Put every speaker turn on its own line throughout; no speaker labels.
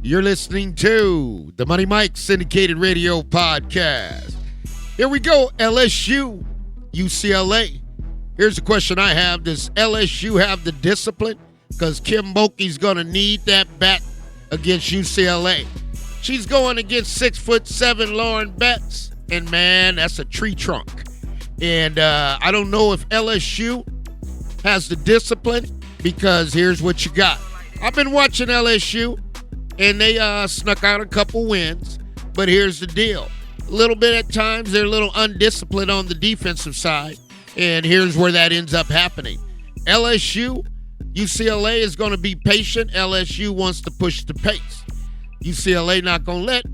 You're listening to the Money Mike Syndicated Radio Podcast. Here we go, LSU, UCLA. Here's the question I have. Does LSU have the discipline? Because Kim Mulkey's going to need that bat against UCLA. She's going against 6'7" Lauren Betts, and man, that's a tree trunk. And I don't know if LSU has the discipline, because here's what you got. I've been watching LSU, and they snuck out a couple wins, but here's the deal. A little bit at times, they're a little undisciplined on the defensive side, and here's where that ends up happening. LSU, UCLA is going to be patient. LSU wants to push the pace. UCLA not going to let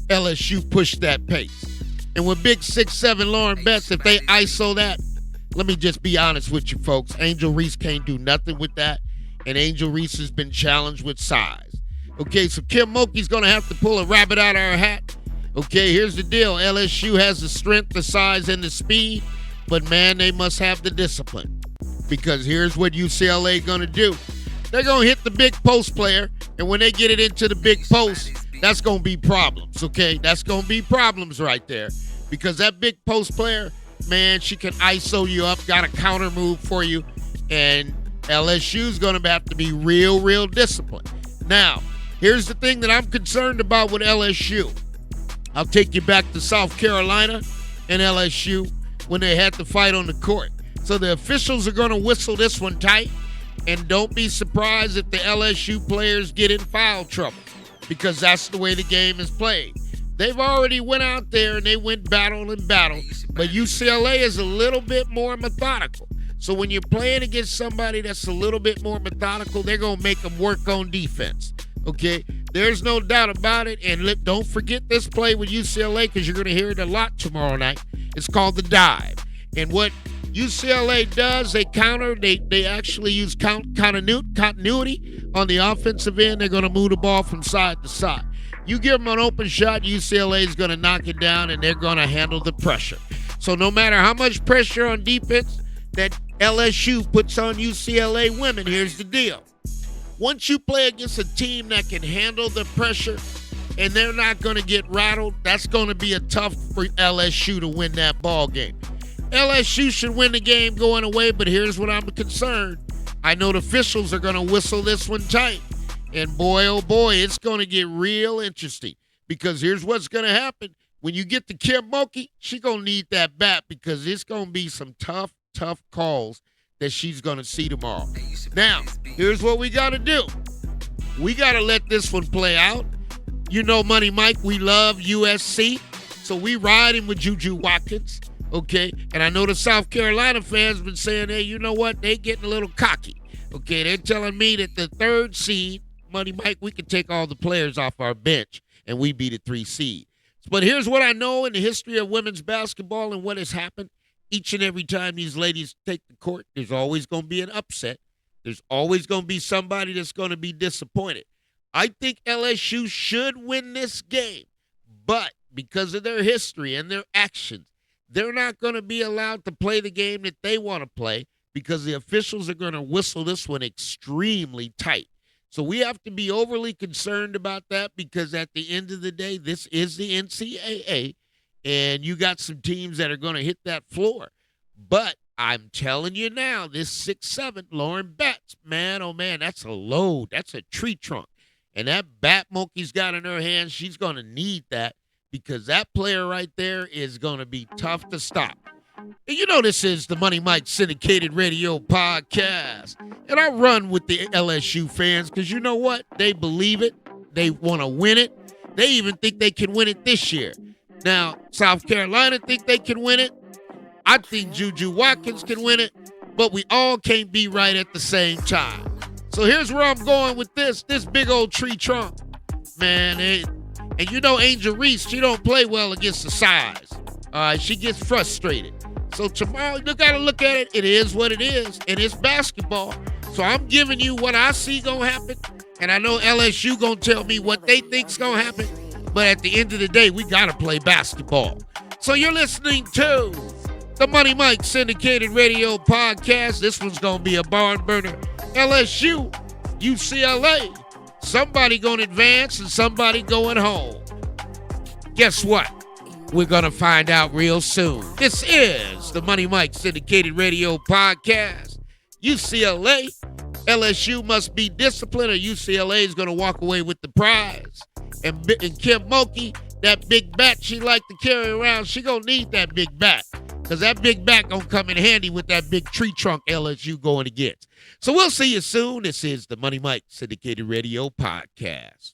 LSU push that pace. And with big 6'7" Lauren Betts, if they ISO that, let me just be honest with you folks, Angel Reese can't do nothing with that, and Angel Reese has been challenged with size. Okay, so Kim Mulkey's going to have to pull a rabbit out of her hat. Okay, here's the deal. LSU has the strength, the size, and the speed, but man, they must have the discipline. Because here's what UCLA going to do. They're going to hit the big post player, and when they get it into the big post, that's going to be problems, okay? That's going to be problems right there. Because that big post player, man, she can ISO you up, got a counter move for you, and LSU's going to have to be real disciplined. Now, here's the thing that I'm concerned about with LSU. I'll take you back to South Carolina and LSU when they had to fight on the court. So the officials are going to whistle this one tight, and don't be surprised if the LSU players get in foul trouble, because that's the way the game is played. They've already went out there and they went battle and battle, but UCLA is a little bit more methodical. So when you're playing against somebody that's a little bit more methodical, they're going to make them work on defense, okay? There's no doubt about it, and don't forget this play with UCLA, because you're going to hear it a lot tomorrow night. It's called the dive. And what UCLA does, they counter, they actually use continuity on the offensive end. They're going to move the ball from side to side. You give them an open shot, UCLA is going to knock it down, and they're going to handle the pressure. So no matter how much pressure on defense that LSU puts on UCLA women, here's the deal. Once you play against a team that can handle the pressure and they're not going to get rattled, that's going to be a tough for LSU to win that ball game. LSU should win the game going away, but here's what I'm concerned. I know the officials are going to whistle this one tight. And boy, oh boy, it's going to get real interesting, because here's what's going to happen. When you get to Kim Mulkey, she's going to need that bat, because it's going to be some tough calls that she's going to see tomorrow. Now, here's what we got to do. We got to let this one play out. You know, Money Mike, we love USC, so we riding with Juju Watkins. Okay, and I know the South Carolina fans been saying, hey, you know what? They getting a little cocky. Okay, they're telling me that the 3rd seed, Money Mike, we can take all the players off our bench and we be the 3 seed. But here's what I know in the history of women's basketball and what has happened. Each and every time these ladies take the court, there's always going to be an upset. There's always going to be somebody that's going to be disappointed. I think LSU should win this game, but because of their history and their actions, they're not going to be allowed to play the game that they want to play, because the officials are going to whistle this one extremely tight. So we have to be overly concerned about that, because at the end of the day, this is the NCAA, and you got some teams that are going to hit that floor. But I'm telling you now, this 6'7" Lauren Betts, man, oh man, that's a load. That's a tree trunk. And that bat Mulkey's got in her hands, she's going to need that, because that player right there is going to be tough to stop. And you know this is the Money Mike Syndicated Radio Podcast. And I run with the LSU fans, because you know what? They believe it. They want to win it. They even think they can win it this year. Now, South Carolina think they can win it. I think Juju Watkins can win it. But we all can't be right at the same time. So here's where I'm going with this big old tree trunk. Man, and you know Angel Reese, she don't play well against the size. All right, she gets frustrated. So tomorrow, you got to look at it. It is what it is, and it's basketball. So I'm giving you what I see going to happen, and I know LSU going to tell me what they think's going to happen. But at the end of the day, we got to play basketball. So you're listening to the Money Mike Syndicated Radio Podcast. This one's going to be a barn burner. LSU, UCLA. somebody going to advance and somebody going home. Guess what? We're going to find out real soon. This is the Money Mike Syndicated Radio Podcast. UCLA, LSU must be disciplined or UCLA is going to walk away with the prize. And Kim Mulkey, that big bat she like to carry around, she going to need that big bat. Because that big bat going to come in handy with that big tree trunk LSU going to get. So we'll see you soon. This is the Money Mike Syndicated Radio Podcast.